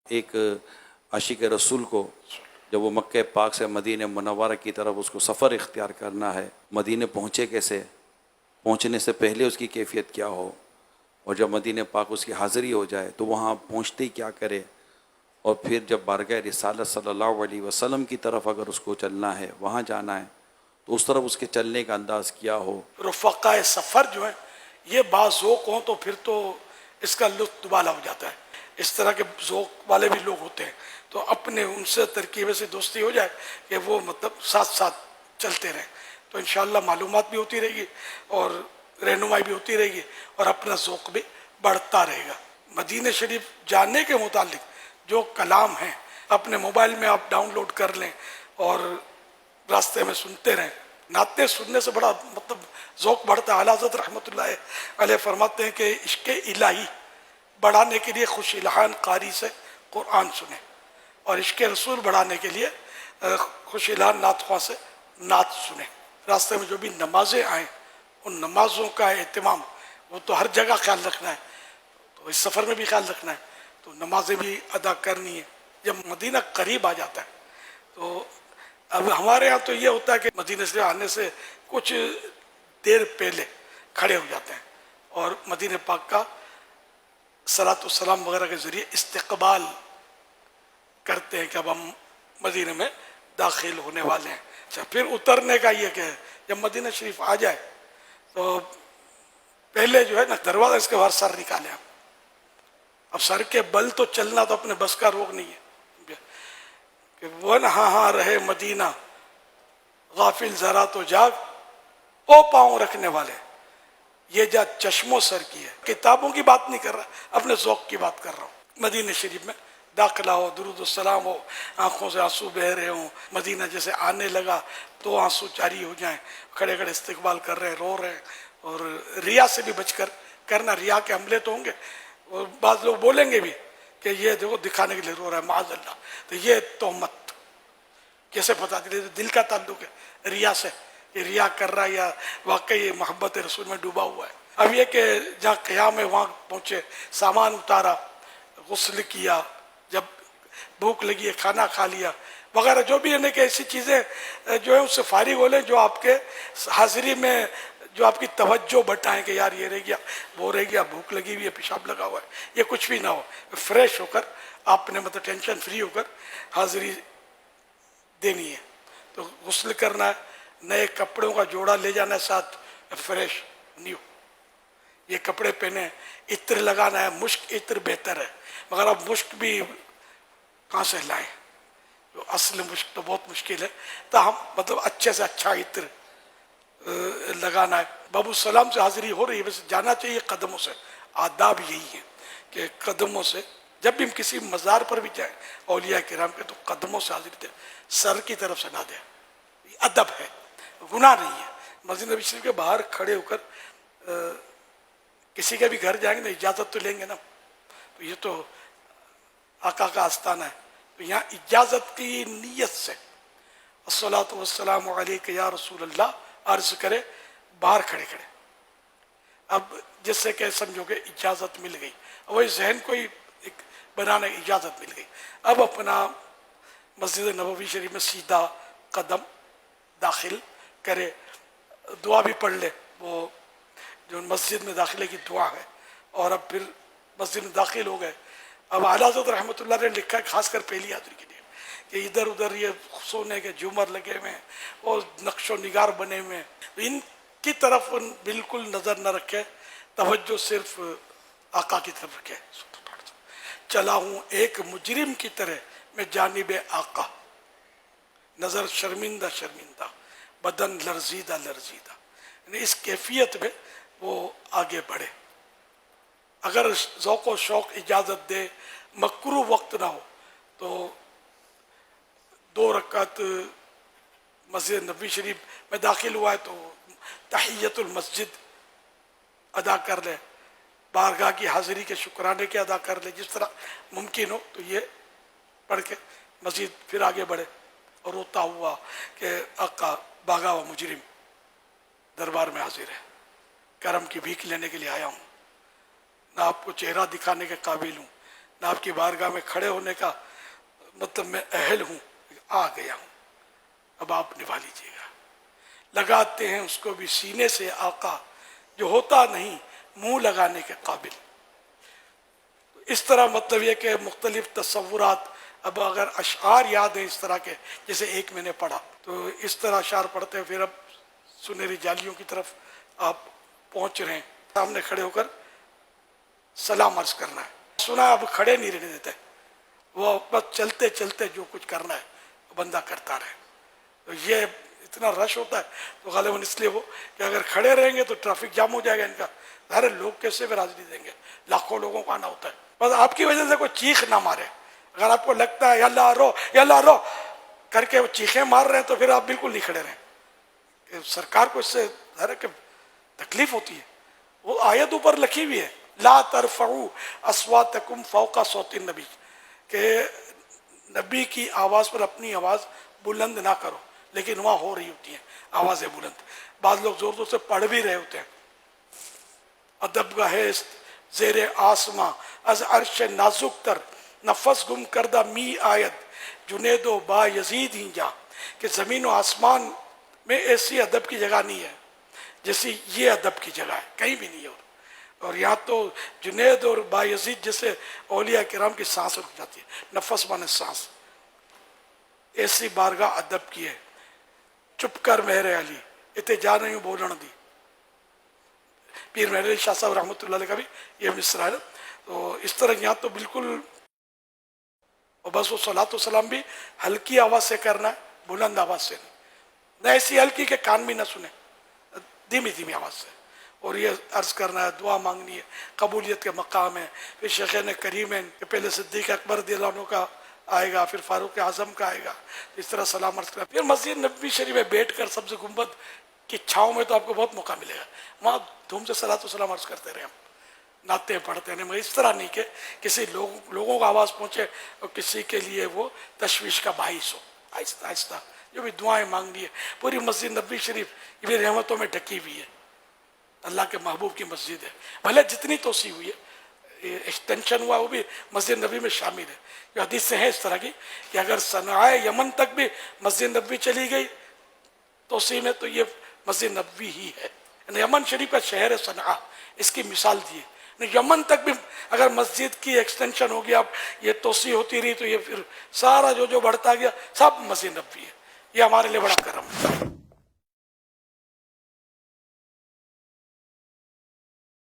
ایک عاشق رسول کو جب وہ مکہ پاک سے مدینہ منورہ کی طرف اس کو سفر اختیار کرنا ہے، مدینہ پہنچے کیسے، پہنچنے سے پہلے اس کی کیفیت کیا ہو، اور جب مدینہ پاک اس کی حاضری ہو جائے تو وہاں پہنچتے ہی کیا کرے، اور پھر جب بارگاہ رسالت صلی اللہ علیہ وسلم کی طرف اگر اس کو چلنا ہے، وہاں جانا ہے، تو اس طرف اس کے چلنے کا انداز کیا ہو۔ رفقائے سفر جو ہیں یہ بعض ذوق ہوں تو پھر تو اس کا لطف دوبالا ہو جاتا ہے۔ اس طرح کے ذوق والے بھی لوگ ہوتے ہیں تو اپنے ان سے ترکیب سے دوستی ہو جائے کہ وہ مطلب ساتھ ساتھ چلتے رہیں، تو انشاءاللہ معلومات بھی ہوتی رہے گی اور رہنمائی بھی ہوتی رہے گی اور اپنا ذوق بھی بڑھتا رہے گا۔ مدینہ شریف جانے کے متعلق جو کلام ہیں اپنے موبائل میں آپ ڈاؤن لوڈ کر لیں اور راستے میں سنتے رہیں۔ نعتیں سننے سے بڑا مطلب ذوق بڑھتا ہے۔ اعلیٰ حضرت رحمۃ اللہ علیہ فرماتے ہیں کہ عشق الہی بڑھانے کے لیے خوش الحان قاری سے قرآن سنیں، اور عشق رسول بڑھانے کے لیے خوش الحان نعت خواں سے نعت سنیں۔ راستے میں جو بھی نمازیں آئیں ان نمازوں کا اہتمام وہ تو ہر جگہ خیال رکھنا ہے، تو اس سفر میں بھی خیال رکھنا ہے، تو نمازیں بھی ادا کرنی ہے۔ جب مدینہ قریب آ جاتا ہے تو اب ہمارے ہاں تو یہ ہوتا ہے کہ مدینہ سے آنے سے کچھ دیر پہلے کھڑے ہو جاتے ہیں اور مدینہ پاک کا صلاۃ والسلام وغیرہ کے ذریعے استقبال کرتے ہیں کہ اب ہم مدینہ میں داخل ہونے والے ہیں۔ اچھا، پھر اترنے کا یہ کہ جب مدینہ شریف آ جائے تو پہلے جو ہے نا دروازہ اس کے باہر سر نکالیں آپ۔ اب سر کے بل تو چلنا تو اپنے بس کا روگ نہیں ہے کہ وہ نہ ہاں رہے مدینہ غافل ذرا تو جاگ، او پاؤں رکھنے والے یہ جا چشموں سر کی ہے۔ کتابوں کی بات نہیں کر رہا، اپنے ذوق کی بات کر رہا ہوں۔ مدینہ شریف میں داخلہ ہو، درود السلام ہو، آنکھوں سے آنسو بہ رہے ہوں، مدینہ جیسے آنے لگا تو آنسو جاری ہو جائیں، کھڑے کھڑے استقبال کر رہے ہیں، رو رہے ہیں، اور ریا سے بھی بچ کر کرنا۔ ریا کے حملے تو ہوں گے اور بعض لوگ بولیں گے بھی کہ یہ دیکھو دکھانے کے لیے رو رہا ہے، معاذ اللہ، تو یہ تہمت کیسے پتا چلے دل کا تعلق ہے ریا سے، یہ ریا کر رہا ہے یا واقعی محبت رسول میں ڈوبا ہوا ہے۔ اب یہ کہ جہاں قیام ہے وہاں پہنچے، سامان اتارا، غسل کیا، جب بھوک لگی ہے کھانا کھا لیا وغیرہ، جو بھی ہے کہ ایسی چیزیں جو ہے اس سے فارغ ہو لیں جو آپ کے حاضری میں جو آپ کی توجہ بٹائیں کہ یار یہ رہ گیا، وہ رہ گیا، بھوک لگی ہوئی ہے، پیشاب لگا ہوا ہے، یہ کچھ بھی نہ ہو۔ فریش ہو کر آپ نے مطلب ٹینشن فری ہو کر حاضری دینی ہے، تو غسل کرنا ہے، نئے کپڑوں کا جوڑا لے جانا ہے ساتھ، فریش نیو یہ کپڑے پہنے، عطر لگانا ہے، مشک عطر بہتر ہے، مگر اب مشک بھی کہاں سے لائیں، جو اصل مشک تو بہت مشکل ہے، تاہم مطلب اچھے سے اچھا عطر لگانا ہے۔ باب السلام سے حاضری ہو رہی ہے، ویسے جانا چاہیے قدموں سے۔ آداب یہی ہے کہ قدموں سے جب بھی ہم کسی مزار پر بھی جائیں اولیاء کرام کے تو قدموں سے حاضری دیں، سر کی طرف سے نہ دیں، یہ ادب ہے، گناہ نہیں ہے۔ مسجد نبی شریف کے باہر کھڑے ہو کر کسی کے بھی گھر جائیں گے نا اجازت تو لیں گے نا، تو یہ تو آقا کا آستانہ ہے، تو یہاں اجازت کی نیت سے الصلاۃ والسلام علیک یا رسول اللہ عرض کرے باہر کھڑے کھڑے، اب جس سے کہ سمجھو کہ اجازت مل گئی، وہی ذہن کو ہی ایک بنانے کی اجازت مل گئی۔ اب اپنا مسجد نبوی شریف میں سیدھا قدم داخل کرے، دعا بھی پڑھ لے، وہ جو مسجد میں داخلے کی دعا ہے، اور اب پھر مسجد میں داخل ہو گئے۔ اب اعلیٰ حضرت رحمۃ اللہ نے لکھا ہے خاص کر پہلی حاضری کے لیے کہ ادھر ادھر یہ سونے کے جھومر لگے ہوئے ہیں اور نقش و نگار بنے ہوئے ہیں، ان کی طرف بالکل نظر نہ رکھے، توجہ صرف آقا کی طرف رکھے۔ چلا ہوں ایک مجرم کی طرح میں جانب آقا، نظر شرمندہ شرمندہ، بدن لرزیدہ لرزیدہ، یعنی اس کیفیت میں وہ آگے بڑھے۔ اگر ذوق و شوق اجازت دے، مکروہ وقت نہ ہو، تو 2 رکعت مسجد نبوی شریف میں داخل ہوا ہے تو تحیت المسجد ادا کر لے، بارگاہ کی حاضری کے شکرانے کے ادا کر لے، جس طرح ممکن ہو تو یہ پڑھ کے مزید پھر آگے بڑھے، اور روتا ہوا کہ آقا بھاگا ہوا مجرم دربار میں حاضر ہے، کرم کی بھیک لینے کے لیے آیا ہوں، نہ آپ کو چہرہ دکھانے کے قابل ہوں، آپ کی بارگاہ میں کھڑے ہونے کا مطلب میں اہل ہوں، آ گیا ہوں، اب آپ نبھا لیجیے گا۔ لگاتے ہیں اس کو بھی سینے سے آقا، جو ہوتا نہیں منہ لگانے کے قابل۔ اس طرح مطلب یہ کہ مختلف تصورات، اب اگر اشعار یاد ہیں اس طرح کے، جیسے ایک میں نے پڑھا، تو اس طرح اشعار پڑھتے ہیں، پھر اب سنہری جالیوں کی طرف آپ پہنچ رہے ہیں، سامنے کھڑے ہو کر سلام عرض کرنا ہے۔ سنا اب کھڑے نہیں رہنے دیتے، وہ بس چلتے چلتے جو کچھ کرنا ہے وہ بندہ کرتا رہے۔ تو یہ اتنا رش ہوتا ہے تو غالباً اس لیے وہ کہ اگر کھڑے رہیں گے تو ٹریفک جام ہو جائے گا ان کا، ظاہر لوگ کیسے بھی حاضری دیں گے، لاکھوں لوگوں کو آنا ہوتا ہے۔ بس آپ کی وجہ سے کوئی چیخ نہ مارے، اگر آپ کو لگتا ہے یا اللہ رو یا اللہ رو کر کے وہ چیخیں مار رہے ہیں تو پھر آپ بالکل نہیں کھڑے رہیں، کہ سرکار کو اس سے ظاہر ہے کہ تکلیف ہوتی ہے۔ وہ آیت اوپر لکھی ہوئی ہے، لا ترفعوا اصواتکم فوق صوت النبی، کہ نبی کی آواز پر اپنی آواز بلند نہ کرو، لیکن وہاں ہو رہی ہوتی ہیں آوازیں بلند، بعض لوگ زور زور سے پڑھ بھی رہے ہوتے ہیں۔ ادب گاہ زیر آسماں از عرش نازک تر، نفس گم کردہ می آیت جنید و با یزید ہی جا، کہ زمین و آسمان میں ایسی ادب کی جگہ نہیں ہے جیسی یہ ادب کی جگہ ہے، کہیں بھی نہیں ہے۔ اور یہاں تو جنید اور با یزید جیسے اولیاء کرام کی سانس رک جاتی ہے، نفس مانے سانس، ایسی بارگاہ ادب کی ہے۔ چپ کر میرے علی اتنے جا نہیں بولن دی، پیر مہر علی شاہ صاحب رحمۃ اللہ علیہ کا بھی یہ مصرع ہے۔ تو اس طرح یہاں تو بالکل، اور بس وہ صلاۃ و سلام بھی ہلکی آواز سے کرنا ہے، بلند آواز سے نہیں، نہ ایسی ہلکی کہ کان بھی نہ سنے، دھیمی دھیمی آواز سے۔ اور یہ عرض کرنا ہے، دعا مانگنی ہے، قبولیت کے مقام ہے۔ پھر شیخین کریمین کہ پہلے صدیق اکبر رضی اللہ عنہ کا آئے گا، پھر فاروق اعظم کا آئے گا، اس طرح سلام عرض کرنا۔ پھر مسجد نبوی شریف میں بیٹھ کر سبز گنبد کی چھاؤں میں تو آپ کو بہت موقع ملے گا، وہاں دھوم سے صلاۃ و سلام عرض کرتے رہے، ہم نعتیں پڑھتے ہیں، مگر اس طرح نہیں کہ کسی لوگوں کو آواز پہنچے اور کسی کے لیے وہ تشویش کا باعث ہو۔ آہستہ آہستہ جو بھی دعائیں مانگنی ہے، پوری مسجد نبوی شریف یہ بھی رحمتوں میں ڈھکی ہوئی ہے، اللہ کے محبوب کی مسجد ہے، بھلے جتنی توسیع ہوئی ہے، ایکسٹینشن ہوا وہ بھی مسجد نبوی میں شامل ہے۔ جو حدیث سے ہے اس طرح کی کہ اگر صنعائے یمن تک بھی مسجد نبوی چلی گئی توسیع میں تو یہ مسجد نبوی ہی ہے، یعنی یمن شریف کا شہر ہے صنعاء، اس کی مثال دی ہے۔ یمن تک بھی اگر مسجد کی ایکسٹینشن ہوگی، اب یہ توسیع ہوتی رہی تو یہ پھر سارا جو بڑھتا گیا سب مسجد نبوی ہے۔ یہ ہمارے لیے بڑا کرم ہے۔